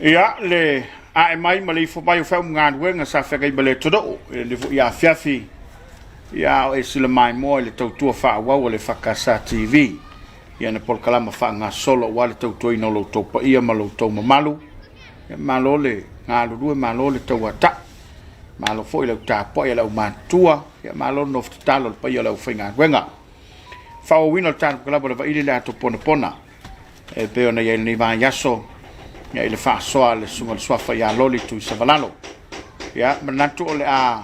Ia le a mai mali fo bai fa ngan wenga sa fa kai bele todo le fo ia fiafi ia e sile mai mo le tau tua fa wa le fa kasa TV ia ne pol kala ma fa nga solo wa le tau toi no lo to pa ia ma lo to malu malo le nga lo due malo le tau ata malo fo le ta po ia lo matua ia malo no talo pa ia lo fa nga wenga fa o wino tan kala ba Vaili la to Ponapona e pe ona ia ni va yaso ya ile fa soa le sunga le swafa ya loli tu savalalo ya manatu ole a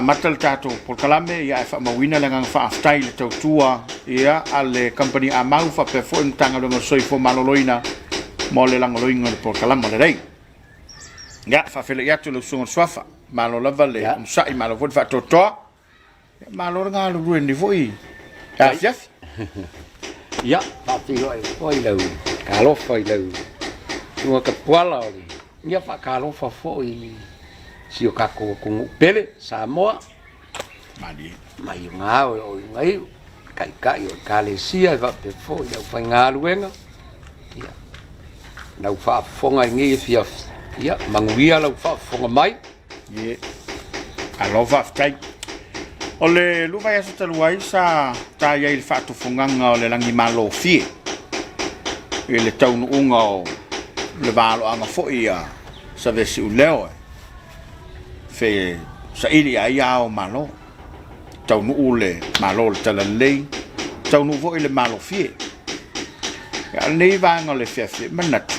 matal tato por kalame ya fa mawina le ngang fa aftai le tua ya ale company a mau fa pe fo ntanga lo soi fo maloloina mo le langoloinga por kalama le rei ya fa fele ya tu le sunga swafa malo la vale sai malo fo fa toto malo nga lo rueni foi ya fiaf ya fa foi lo kalau foi lo tua ka puala oli ia fa kalau fa foi sio kako ku pele Samoa mai ngao o ngai kai o kalesia va pe foi o fa ngaluenga ia na fa fonga ngi fia ia manguia la fa fonga mai ye alova ftai ole lu vai asa luai sa ta ia il fa tu funganga o le langi malo fie ele tau unga o le valo anga fo ia sa vesi u leo fe sa ili ai ao malo tau nu ule malo le tala lei tau nu vo ile malo fie ya nei vanga le fie manat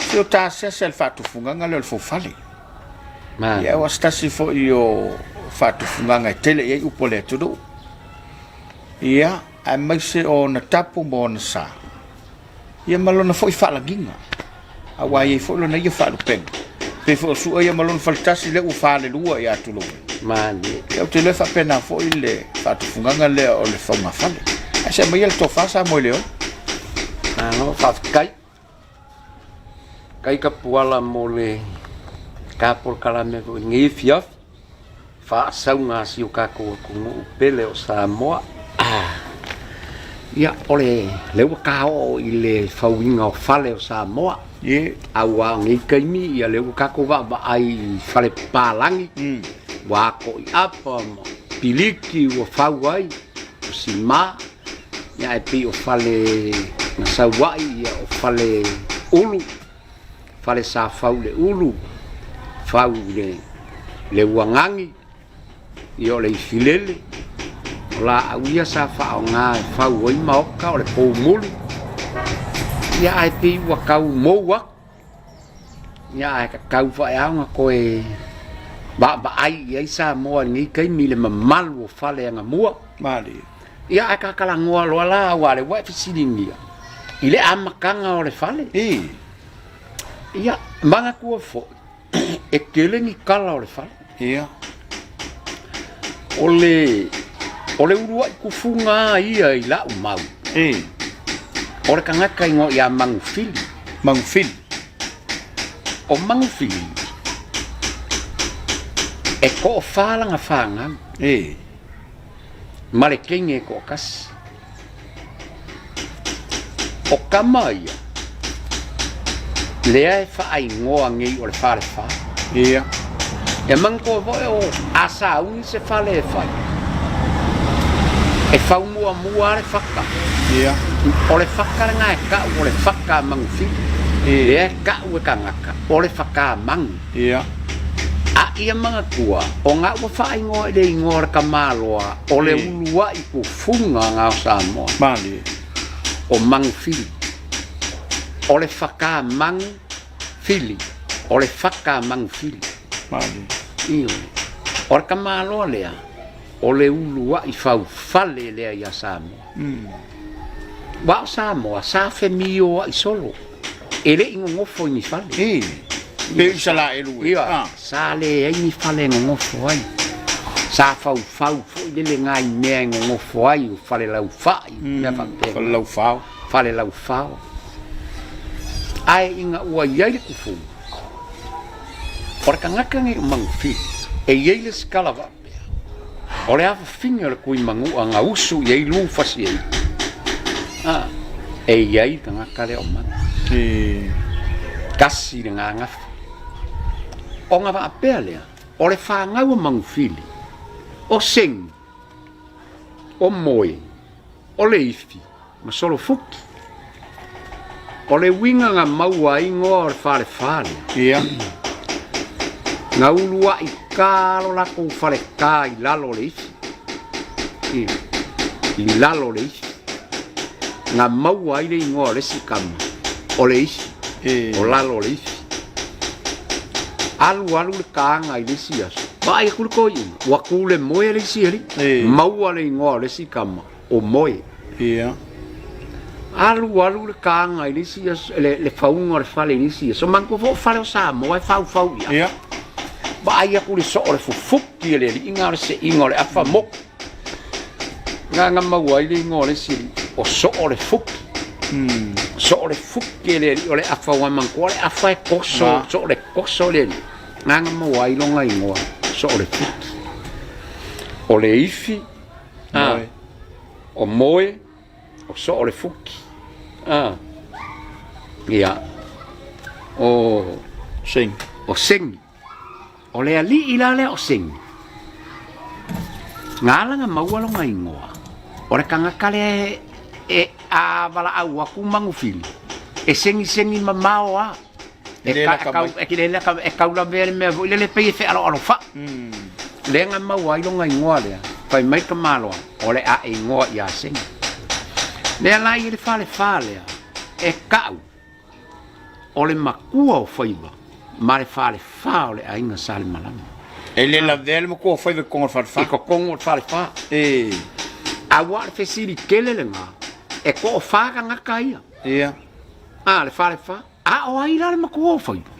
se o ta se sel fatu funganga le fo fali ma ya wa stasi fo io fatu funganga tele ye upole tudo ya ai mai se o na tapu mo na sa ia malona foi fala ginga awa ia foi lona ia fala pen pe fo su ia malona faltasi le u fale lua ia tulo mani ia te le fa pena foi le fatu funganga le o le fonga fale asa mai el to fa sa mo leo no fa kai ka puala mo le ka por kala me ngi fia fa saunga si o ka ko pele o Samoa ia ole leu kao ile fauinga o fale o Samoa ye awa ngi kaimi ia leu ka ko va ai fale palangi wa ko apa piliki o fawai o sima ia e pi o fale na sawai ia o fale ulu fale sa faule ulu faule le wangangi io le filele la awia sa fa nga fa woi mau ka le po mulu ya ai pi wa ka mo wa ya ai ka fa ya nga ko e ba ai sa mo ni kai mi le mal wo fa le nga mo mali ya ai ka kala ngo lo la wa le wa fisilingia ile amakanga o le fale ya manga ku fo e kele ni kala o le fale ia ole urua ku funga ia i la mau ore kanga kai ngo ya mangfili o mangfili e ko fala nga fanga male kenge ko kas o kamaya le ai fa ai ngo ngi ole fa ia e manco o asa un se fale fai e fa un mua le fakka ia o le fakka nga ka o le fakka mangfi e ka o kangaka o le fakka mang ia a ia manga tua o nga o fa ingo le ingor kamaloa o le ulua i ku funga nga Samoa mali o mangfi o le fakka mang fili o le fakka mangfili mali io orca malo lea o le ulua i fau fale lea ia Samoa wa Samoa sa femio i solo ele ingofo ni fale pe sala elu ia sa le ni fale ngofo ai sa fau fo le ngai me ngofo ai fale lau fai me fale lau fao ai inga ua ia ku fu orca ngaka ngi mangfi e yele skala va ole a finger ku mangu anga usu ye lu fasi e yai tanga kale o man kasi le nganga o nga va pele o le fa nga o mangfili o sing o moi o le ifi ma solo fuki o le winga nga maua ingo fale fale ia nga ulua i kalo la ko fale kai lalo le ifi i lalo le ifi nga maua i le ingo le sikama o le ifi o lalo le ifi alu le kanga i le sias ba i kul ko i wa kule moe le siari maua le ingo le sikama o moe ia alu le kanga i le sias le faunga le fale i le sias so manko fo fale o Samoa fau ia ba ai kul so le fufuki le inga le se ingo le afa mo nga maua i le ingo le si o so le fuki so le fuki le o le afa wa manko le afa koso so le koso le nga maua i longa ingo so le fuki o le ifi o moe o so le fuki ia o sing o le ali ila le o sing ngala nga maua longa ingoa o le kanga kale a wala au aku mangufili e sengi mamao a e kaula vele me le pe fe alo fa le nga maua longa ingoa le fai mai ka malo o le a ingoa ia sing le la i le fale e kau o le makua o faiva ma le fale fa o le ainga sale malama e le la vele mo ko faiva con o fa ko con o fale fa a wa le fesiri kele le nga e ko fa nga kaia ia le fale fa o ai la le makua o faiva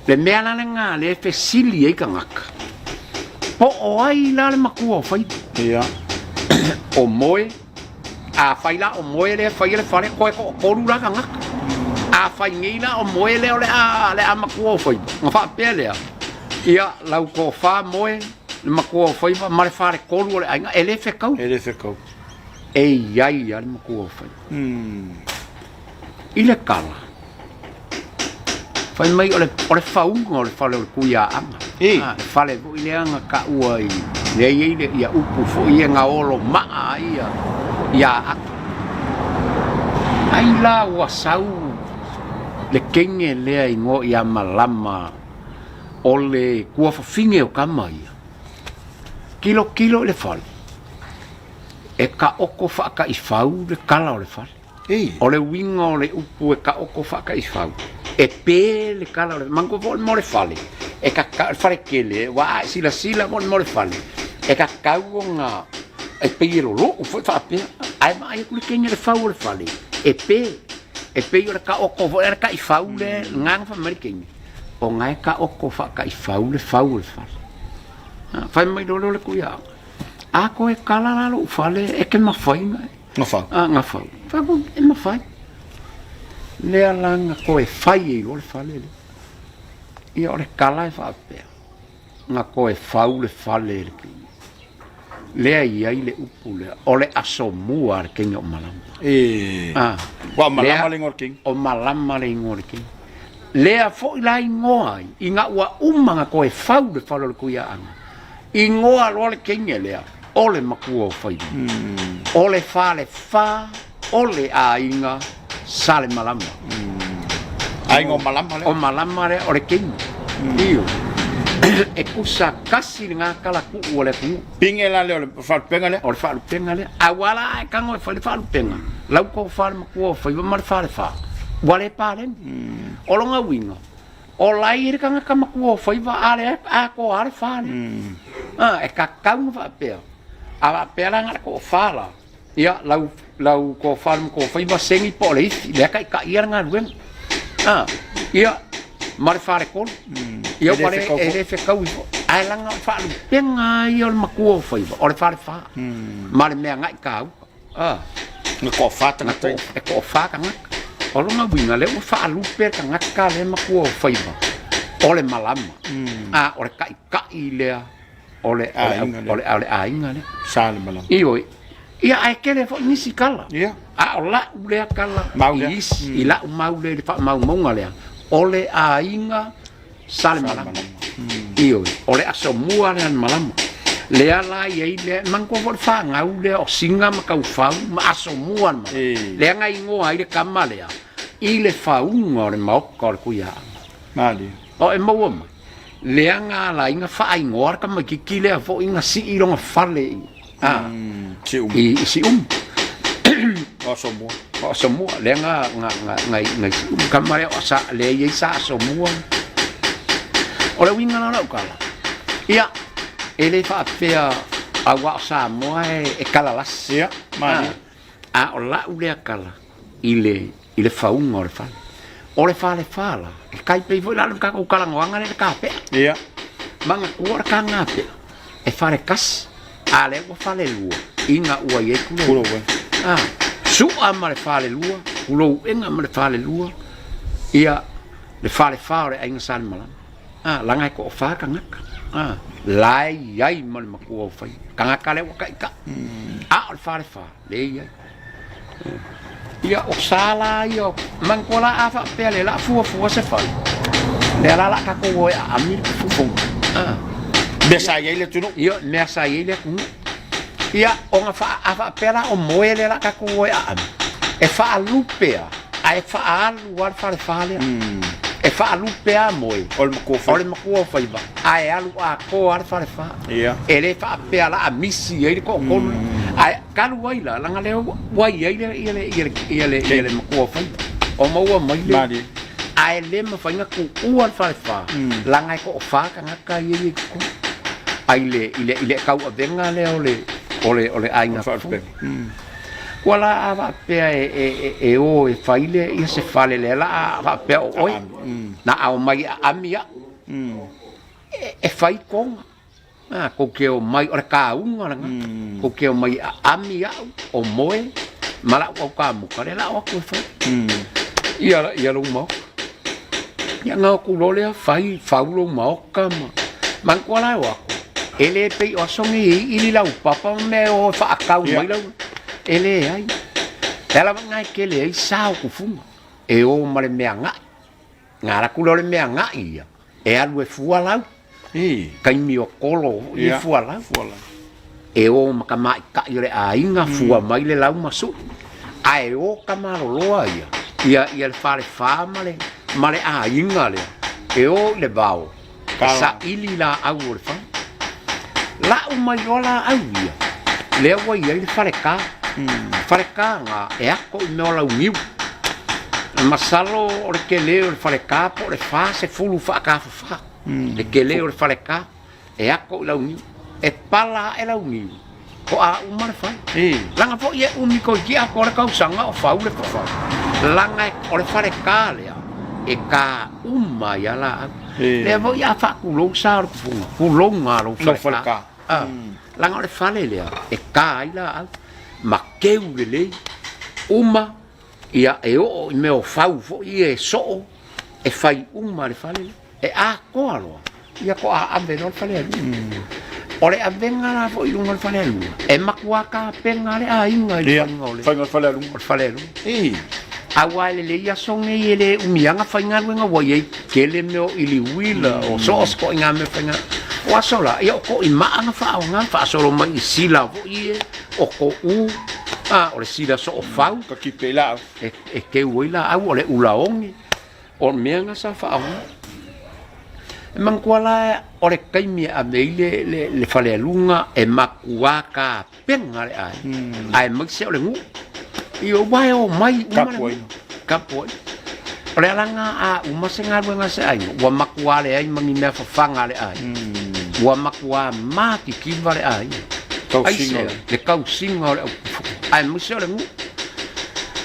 le mea la nga le fesili e ka ngaka o ai la le makua o faiva ia o moe a faila o moe le fale ko ko rura ka ngaka a faingeila o moe le a makua o faiva nga fa pele ia lau ko fa moe le makua o faiva ma le fale kolu le ainga ele fe kau e ai le makua o faiva ile kala fai mai o le faunga o le fale o kuia anga le fale o ile anga ka ua i le ile ia upu fo ia nga olo maa ia ai la wasau le kenge lea ingo ia malama o le kua fafinge o kama ia kilo le fale e ka oko whaka i whau le kala o le fale o le winga o le upu e ka oko whaka i whau e pē le kala o le mango mo le fale e ka fale kele wa sila mo le fale e ka kau nga e pēro lo foi whapea ai mai kule kenge le whau o le fale e pē o le ka oko e ka i whau le ngang wha marikenge o ngai ka oko whaka i whau le fale fai mai lolo le kuia a ko e kala la lo fale e ke mawhai ngai nga whau whaku e mawhai lea langa ko e whai e lo le fale le ia o le kala e whapea nga ko e whau le fale le kinga lea iai le upu lea o le aso mua le kinga o malama wa malama le ngor king o malama le ngor king lea fo ila ingoa i nga ua umanga ko e whau le fale le kuia anga ingoa lo le kinga lea o le makua o whai o le fale fa o le ainga sale malama ainga o malama le o le kinga iyo e kusa kasi nga kala ku o le ku pinge la le o fa penga le o fa penga le awala e kango fa penga lau ko fa makua o whai ma fa wale pare o longa winga o lai ri kanga ka makua o whai ale a ko ale fa e ka kau fa pe a pela nga ko fala ia lau ko farm ko fai ba sengi po le le ka ia nga wen ia mar fare ko ia pare e fe kau ai langa fa penga ia ma ko fai ba o le fare fa mar me nga ka no ko fa tanga e ko fa ka nga o lo nga winga le o fa lu per ka nga ka le ma ko fai ba o le malama o le ka le ole ainga le sale malam ia ai kele fo nisi kala Ia. a ola ule kala Mau lea. ila mau le fa mau monga le ole a inga sale malama io ole aso mua le malama le ala ye le manko for fa nga ule o singa ma ka fa ma aso mua ma le nga ingo ai le kamale i le fa unga le mau ko ku ya Mali. o e mau ma le nga la inga fa ingo ka ma ki le fo inga si i longa fale Si si O Samoa. o Samoa le nga kamare o sa le ye sa Samoa o le winga na kala ia ele fa fea a wa Samoa e kala las Ia. Mali. a o la ule kala ile faunga o le fala e kai pe foi la ka ko kala nganga le ka pe Ia. manga kuar ka ngape e fare kas ale o fale lua inga ua ye Kulo we. su amare fale lua ulo enga amare fale lua ia le fale ainga sal mala langa ko fa ka ngaka lai ai mal maku fai ka ngaka le o ka o fale le ia ia o sala ia mangola afa pele la fu se fai le la ka ko a mi fu Besa ye le tuno. ia nessa ile ku ia o nga fa pela o moele la ka ko e fa lupea ai fa alu war fa le e fa lupea moe Ol mo ko fa iba ai alu a ko war fa Ia. ele fa pela a misi ele ko ai kalu wai la nga le wai ele mo ko fa o mo wa mai le Mali. ai le ma fa nga ku war fa la nga ko fa ka nga ka ye ko ai ile kau avenga le ole ai nga fa wala ava pe o e faile ia se fale le la ava pe o na au mai amia e fai konga ko ke o mai ora ka unga nga ko ke o mai amia o moe mala o ka mu kare la o ko fa ia lo mo ia nga ku lo le fai faulo mo ka man ko la o ele pe o songi ili la papa me o fa ka mai la ele ai ela ngai ke le sao ku funga e o mare me anga ngara ku le me anga ia e alu e fuala kai mi o kolo i fuala e o makama ka ile a inga fua mai le lau masu ai o kamaro loa ia le fare fa male a inga le e o le bao sa ili la au le fa la o mai ola au ia le wa ia le fare ka nga e ako i mea lau miu masalo o le ke leo le fare ka po le fa se fulu fa ka fa le ke leo le fare ka e ako i lau miu e pala e lau miu ko a umar fa langa po ia umi ko ki ako le kausanga o fa ule fa langa o le fare ka lea e ka uma ia la le vo ia fa kulong sa kulong nga lo fare ka langa o le fale lea e ka ila ma keu le uma ia e o me o fau fo ia so e fai uma le fale e a ko alo ia ko a ave no fale ore a venga la fo i un fale e makua ka penga le a inga le fale a wale le ia songe ele umianga fainga wenga wa ye kele me o ili wila o so ko nga me fainga wa sola ia ko i maanga fa solo mai sila fo ie o ko ole sila so fau ka ki pela e ke uila au ole ulaongi o meanga sa fa e mankuala ole kaimi a meile le fale lunga e makuaka penga le ai maksi ole ngu io vai o mai kapoi ole langa a umasenga wenga se ai wa makuale ai mangi me fa fanga le ai wa makua mati kivale ai le kausinga ai muso le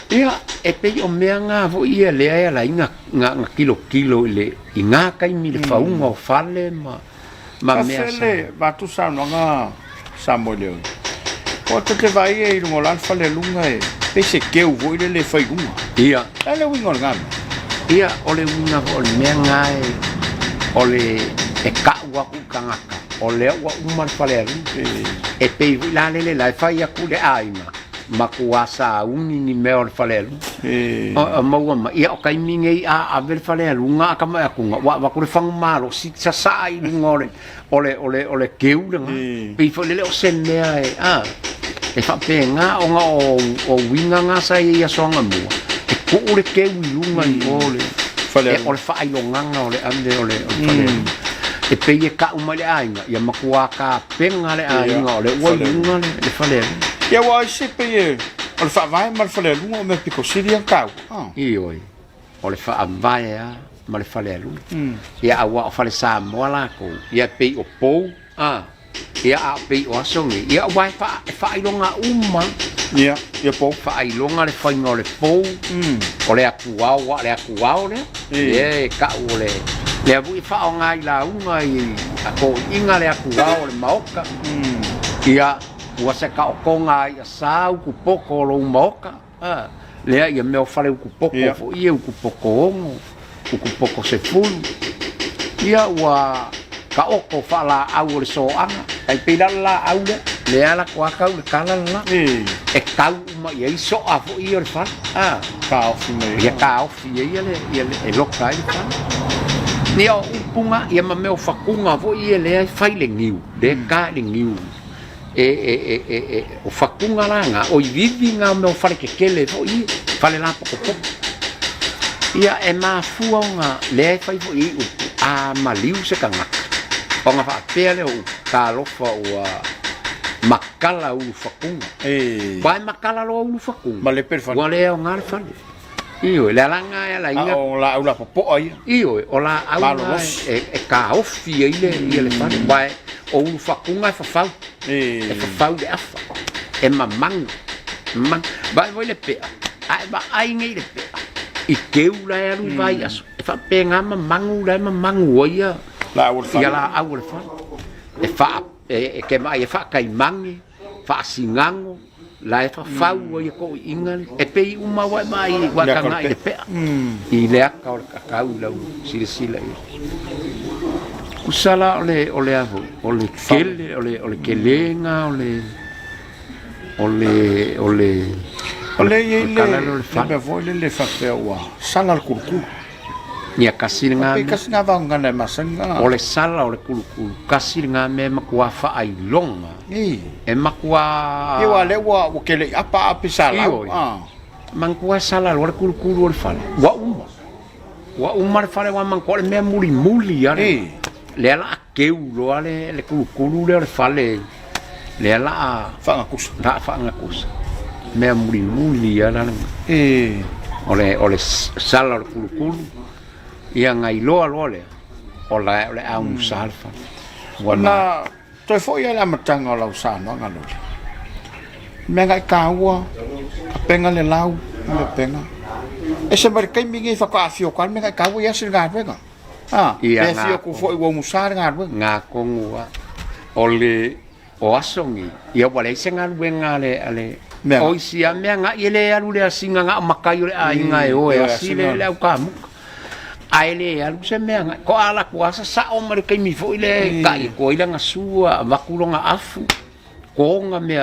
ia e pe o meanga vo ia le ai la inga nga kilo le inga kai mi le faunga o fale ma mea le va tu sa no nga Samoa o te vai e no lan fale lunga e pe se ke o vo le fai lunga ia ele wingo nga ia ole winga o le meanga e ole e ka wa ku kanga o le wa uma fale e pe la le fai aku le aina makuasa uni ni meo le fale ma ia o kai mingi a ver fale lunga kama aku wa ku le fang malo si sa sai ngore ole keu pe fo le o senea e fa penga o winga nga sai ia songa mo ku le keu lunga ni ole fale ole fa ai longa ole ande ole fale e pe ia ka uma le ainga ia makua ka penga le ainga ole wa lunga le fale ia wa se pe ole fa vai mal fale lunga me piko siria ka oi ole fa vai ma le fale lunga ia awa fale Samoa la ko ia pe o pou ia a pe o asongi ia wa fa ai longa uma ia pou fa ai longa le fa ngole pou ole akua le e ka ole le avu fa o ngai la unga i ako inga le akua ole maoka ia ua se ka o konga ia sa ku poko lo maoka le ia me o fale ku poko fo ia ku poko ongo ku poko se fulu ia ua ka oko fa la au le so anga ai pila la au le ala kwa ka le kala la e ka uma ia so a fo ia le fa ka ofi me ia ka ofi ia le e lokai fa ni o upunga ia ma me o fakunga fo ia le fai le ngiu de ka le ngiu o fakunga langa o vivi nga me o fale ke kele fo ia fale la poko ia e ma fuanga le fai fo ia a maliu se kanga onga fa pele o kalofa o makala u fakunga vai makala lo u fakunga ma le perfa wale o ngal fa io la langa e la ia o la popo ai io o la au e ka ofi ile le fa vai o u fakunga fa fa fa de afa e mamang vai voi le pe ai ba ai ngai le pe i keu la lu vai aso fa penga mamangu la mamangu ia la o fa ia la au le fa e fa e ke mai e fa kai mangi fa singango la e fa fau ia ko ingal e pe uma wa mai wa kanga e pe i le aka o kakau la sila kusala ole avo ole kele ole kelenga ole ye le voile le fa pe wa sala al kurku ia kasinga pe kasinga va ngana masanga ole sala ole kurku kasinga me makua fa ai longa e makua e wa le wa kele apa sala mangkua sala ole kurku ole fa wa uma fale wa mangkole me muli ale le ala keu lo ale le kurku le fale le ala fa ngakusa me muli ala ole sala ole kurku ia ngai loa le ola au salfa wana toi foi ala matanga la usano ngalo me ngai kaua penga le lau le penga e se mar kai mingi fa ka fio kan me ngai kaua ia sir ga venga ia fio ku foi wo musar ga nga kongua ole o asongi ia wale senga wenga ale o sia me nga ile alu le singa nga makai le ainga e o asile le au kamu aile alu se me ko ala kuasa sa o mar kai mi foi le kai ko ila nga sua vakulonga afu ko nga me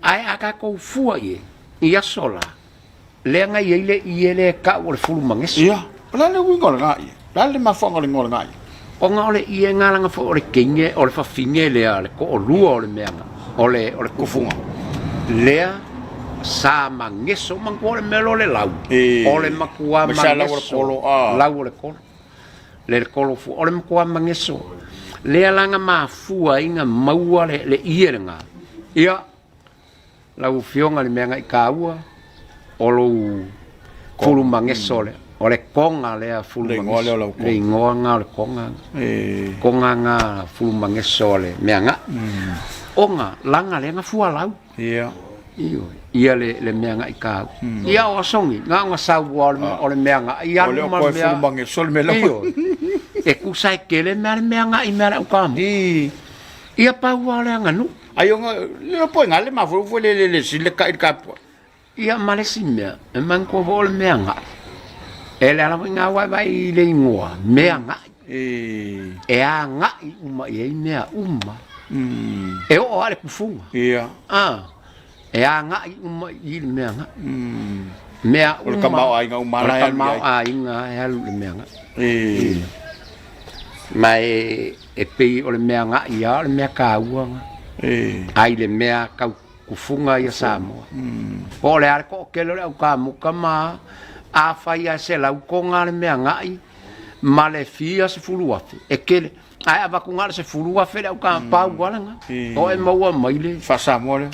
ai aka ko fua ia sola le nga ile ka o fulu mangeso ia la le wingo nga la le mafonga le ngol nga o nga ole ia nga nga fo ole kinge ole fa finge le ale ko lua ole me ole kufunga lea sa mangeso mangole melo le lau ole makua mangeso lau le kolo fu ole makua mangeso le langa mafua inga maua le ienga ia lau fionga le menga ikaua olo fulu mangeso le ole konga le fulu mangeso le ingoanga le konga nga fulu mangeso le menga onga langa le nga fua lau ia le meanga i ka ia o songi nga sa ole meanga ia ole ko fu mangi sol me la e ku sai kele meanga i mera ka ia pa wala nga nu ayo nga le po nga le ma fu le sile ka ia male simia e man ko vol meanga ele ala nga wa vai le ngoa meanga e a ngai uma e mea uma e o ale kufunga e a ngai uma i mea nga mea o ka mau ai nga uma la ka mau ai nga e alu le mea nga mai e pe o le mea nga ia le mea ka ua nga ai le mea ka kufunga ia Samoa o le ale ko ke le au ka muka ma a fai a se lau konga le mea ngai ma le fia se fuluafe e kele ai ava kunga se fuluafe le au ka pau walanga o e maua maile fa Samoa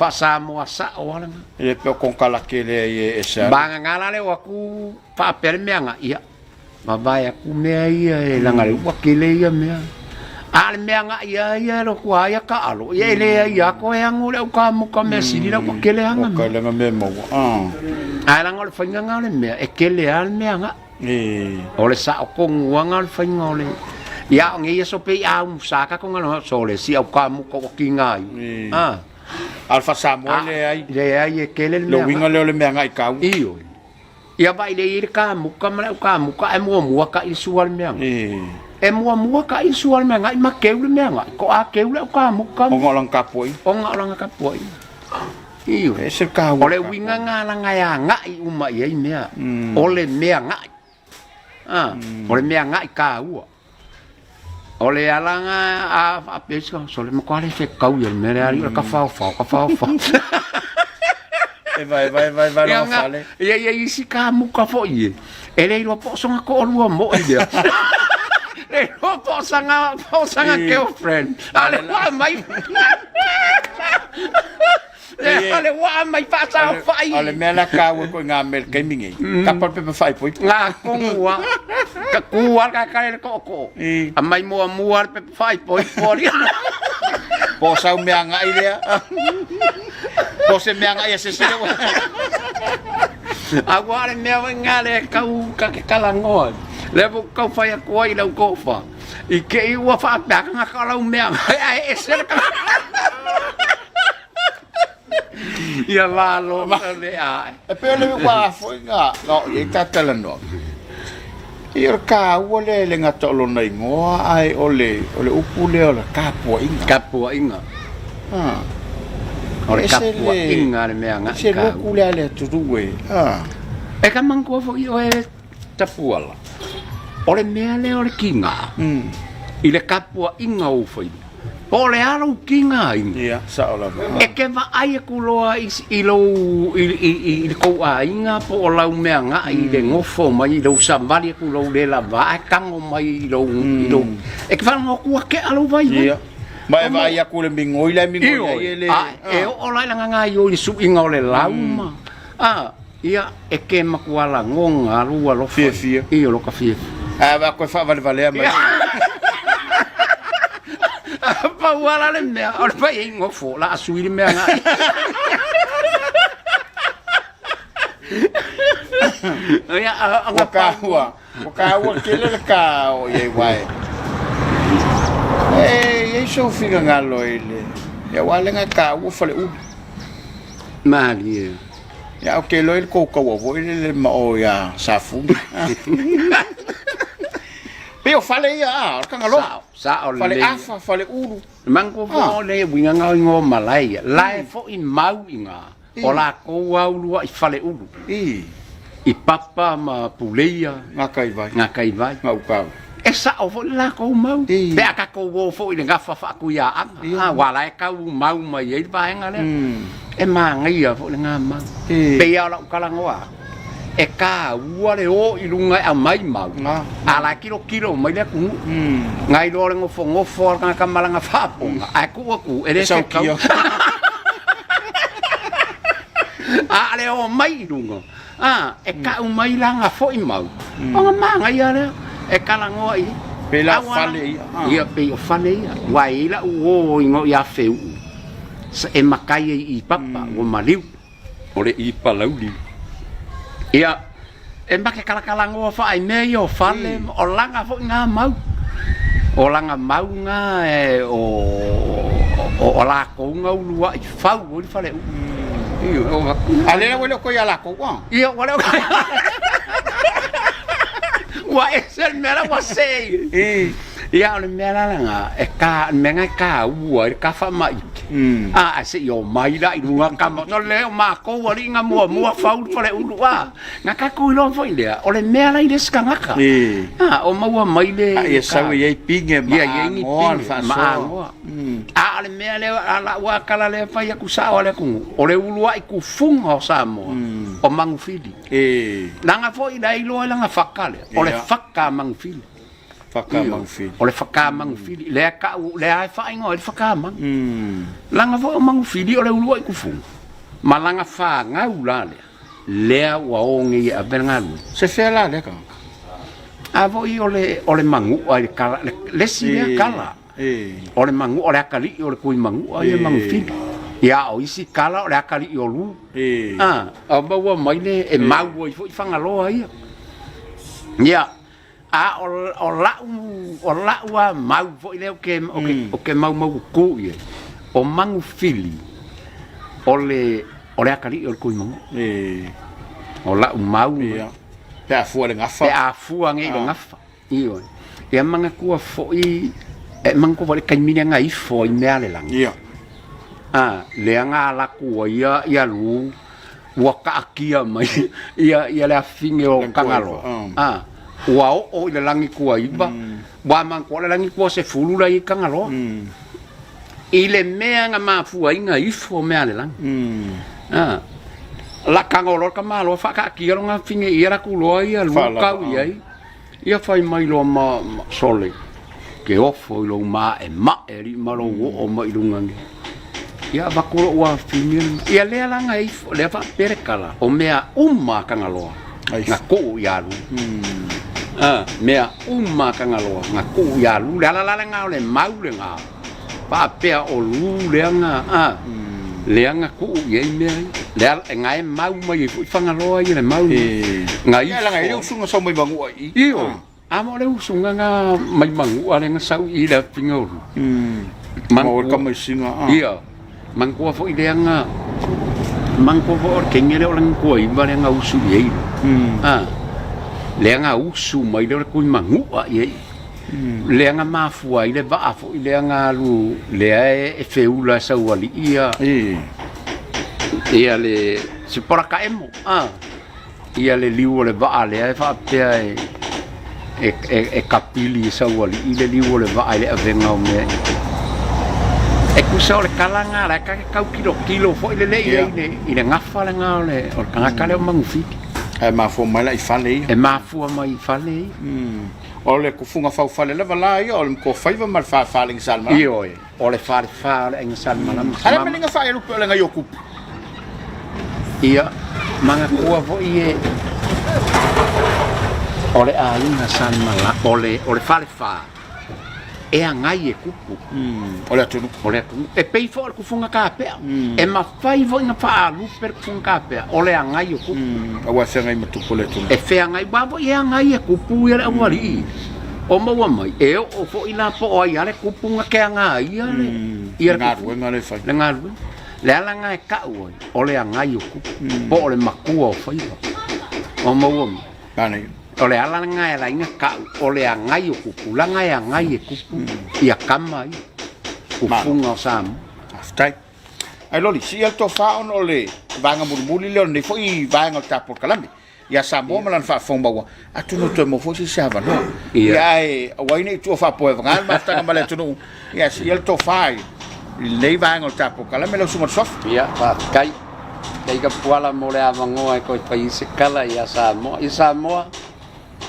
sa walanga e pe kon kala kele e sa banga ngala le waku pa per mea ngai ia ma vai aku mea ia e langa le wakile ia mea ale mea ngai ia lo kwa ia ka alo ia le ia ko e angu le au ka muka mea siri la wakile anga ka langa me mo ai langa le fanga ngale mea e kele al mea nga o le sa o kongu anga le fanga ole ia nge ia so pe a musaka ko ngalo so le si au ka muka wakinga alfa Samoa le ai e kele le lo winga le mea ngai ka io ia vai le ir ka muka e mua ka isual mea e mua ka isual mea ngai ma keule mea ngai ko a keule ka muka o ngolang kapoi iyo ese ka ole winga ngala ngaya ngai uma ye mea ole mea ngai ole mea ngai ka ua ole alanga a pesca sole mo quale fe kau ye mea ari ka fa vai no fale ia isi ka muka fo ye ele ro po songa ko lua mo ia le ro po sanga girlfriend ale wa mai ale wa mai pasa fai ale mela ka ko nga mel kemingi ka pa pe fai poi nga kongua ka kuar ka le ko a mai mo pe fai poi po sa me nga ile po se me nga ia se agora me nga le ka kalangoa levo kau fai a koi lau kofa i ke i ua wha apaka ngā kalau mea ai e sere ka ia lalo le ai e pe le wa foi nga no i tatala no i ka ua le nga tolo nei ngoa ai ole upu le ole kapua inga ole kapua inga le mea nga se upu le ale tutuwe e ka mangkua fo i oe tapuala ole mea le ole kinga i le kapua inga o fai po le aro kinga ia sa ola e ke va ai ku loa i lo i ko a inga po la mea nga i le ngofo mai lo sambali ku lo le la va kango mai lo e ke fa ngo ku ke alo vai ia mai vai ku le mingoi ele e o la nga yo i su inga o le lauma ia e ke makuala ngonga rua lo fia i lo ka fia va ko fa vale mai pa wala le mea o pa ingo fo la sui le mea nga ia anga ka ke le ka o ye wai ye so figa ngalo ile ya wale nga ka o fale u mali ya o ke lo il ko wo ile ma o ya safu Peo fale ia, kangalo. Sa o fale afa, fale uru. Mango fo le winga ngo malai. Lai fo I mau inga. Ola ko wa ulu I fale uru. I papa ma puleia ngakai vai. Ngau ka. E sa o fo la ko mau. Be aka ko wo fo I nga fa ku ya anga. Wala e ka mau mai e va nga le. E ma ngia fo nga mau. Be ya la kala ngoa. E ka ua le o I lunga a mai mau ala kilo mai le ku ngai lo le ngofo ka kamalanga fapo a ku e le se ka a le o mai lunga e ka u mai langa fo I mau o nga manga ia le e kala ngoi pela fale ia pe o fale ia wai la o ngo ia feu e makai I papa o maliu o le I palauli ia e make kala ngo fa ai me yo fale o langa fo nga mau o langa mau nga e o la ko nga ulua I fa o I fale io ale la wele ko ya la ko wa io wale wa e ser mera wa sei ia ole mea langa e ka menga ka ua ka fa mai a se yo mai la i runga ka no leo ma ko wali nga mua fau pare ulua nga ka ko lo foi le ole mea la i le skangaka o maua mai le e sa ye pinge ma ma a ole mea le ala wa kala le fa ya ku sa ole ku ole ulua i ku funga o Samoa o mangufili langa foi dai lo langa fakale ole fakka mangufili ole whakamang fili lea ka le ai whainga ole whakamang langa fo mang fili ole ulua i kufunga ma langa whangau la lea wa ongi a bengalu se whea la lea ka a vo i ole mangu ai kala lesi lea kala ole mangu ole akali ole kui mangu ai mang fili ia o isi kala ole akali i olu a bawa mai le e mau i fo i whangaloa ia ia a o lau mau fo i leo ke mau ku ia o mangu fili ole akali o le kui mangu o lau mau pe a fua le ngafa pe a fua ngai le ngafa iyo ia manga kua fo i e mangu fo le kaimine ngai fo i mea le langa ia le anga la kua ia lu waka akia mai ia le afinge o kangalo wao o le langi kua iba wa man ko le langi kua se fulula i kangalo ile mea nga mafua inga ifo mea le lang la kangolo ka malo fa ka ki nga finge ira ku lo ia lu ka ia fai mai lo ma sole ke ofo lo ma e ma eri ma lo o ma ilungangi ia va ko wa finge ia le langa ifo le fa perkala o mea kangalo nga ko ia lu mea kangaloa nga ku ya lu la nga le mau le nga pa pe o lu le nga le nga ku ye me le nga e mau mai fu fangaloa ye le mau nga i la nga i usunga so mai bangu ai io amo le usunga nga mai mangu ale nga sau i le pingo mangu ka mai singa io mangu fo i le nga mangu fo ke ngere o lang ku i ba le nga usu ye le nga usu mai le ku mangu ye le nga mafua i le va fo i le nga lu le e feula sa wali ia ia le se por ka emo ia le liu le va le fa pe e kapili sa wali i le liu le va le avenga o me e ku sa le kalanga la ka kilo fo i le i le ngafa le nga le o ka ka le mangufi e mafua mai la i fale e mafua mai fale o le kufunga fau fale leva la ia o le ko faiva mal fa ling salma io o le fa ing salma ala me linga fa e lupo le nga yoku ia manga kua vo ie o le ainga salma la o le fa e angai e kupu o le atunu e pei fo ku funga ka pe e ma fai vo ina fa lu per funga pe o le angai e kupu a wa se ngai matu pole tu e fe angai ba vo e angai e kupu e wali o ma wa mai e o fo ina po ai ale kupu nga ke angai ale ia ngaru ngale fa le ngaru le ala nga e ka o le angai e kupu po o le makua o fai o ma wa mai o le ala nga e la inga ka o le angai o kupu la nga e angai e kupu ia kama i kufunga o Samoa aftai ai loli si al to fa on ole vanga mulmuli le ne foi vanga tapo kalami ia Samoa malan fa fomba wa atu no to mo foi si sava no ia e wa ine tu fa po vanga ma sta male tu no ia si al to fa le vanga tapo kalami lo sumo sof ia fa kai dai ka puala mo le avangoa ko país kala ia Samoa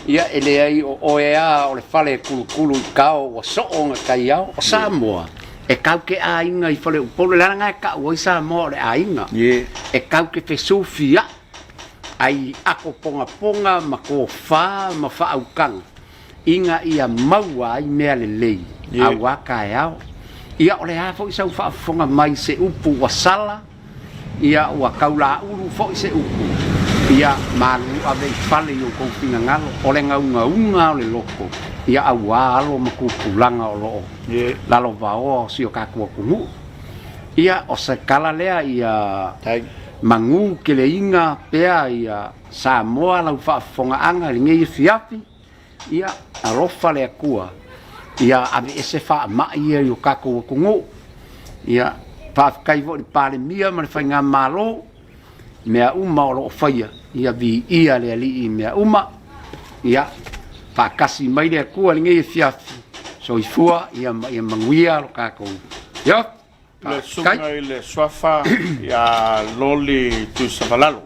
ia ele ai o ea o le fale kulu kao o so o kai ao o Samoa e kau ke ainga i fale upolo langa ka o Samoa le ainga e kau ke fe sofia ai ako ponga ma ko fa ma fa au kang inga ia maua ai mea le lei a waka ao ia o le ha fo sa fa fonga mai se upu wasala ia wa kaula uru fo se upu ia malu ave fale yo ko pinga ngalo ole ngaunga le loko ia awa alo makupulanga o lo la lo vao si o ka ku ku ia o se kala lea ia mangu ke le inga pea ia Samoa la fa fonga anga le ngi fiafi ia alofa le kua ia ave ese fa ma ia yo kako kongo ia pa kai vo pale mia ma fa nga malo mea uma o lo faia ia vi ia le ali mea uma ia pa kasi mai le ku ali fia so ifua ia manguia lo kako ia le sunga le swafa ia loli tu savalalo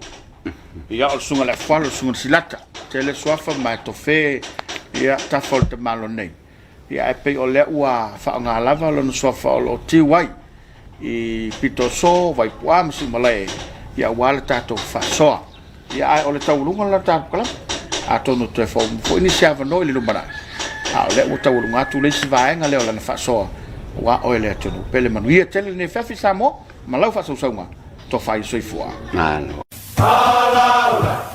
ia o sunga le falo sunga silata tele swafa mai tofe ia ta folta malo nei ia e pe o le ua fa nga lava lo no swafa o ti wai I pito so vai puam si malai ia wala tato fa so ia ai o le taulunga la tato kala a tonu te fo ini siava no le lumara a le o taulunga tu le si vai nga le o la fa so wa o le tonu pele manuia tele ne fa fi samo malau fa so so nga to fai so ifua Ala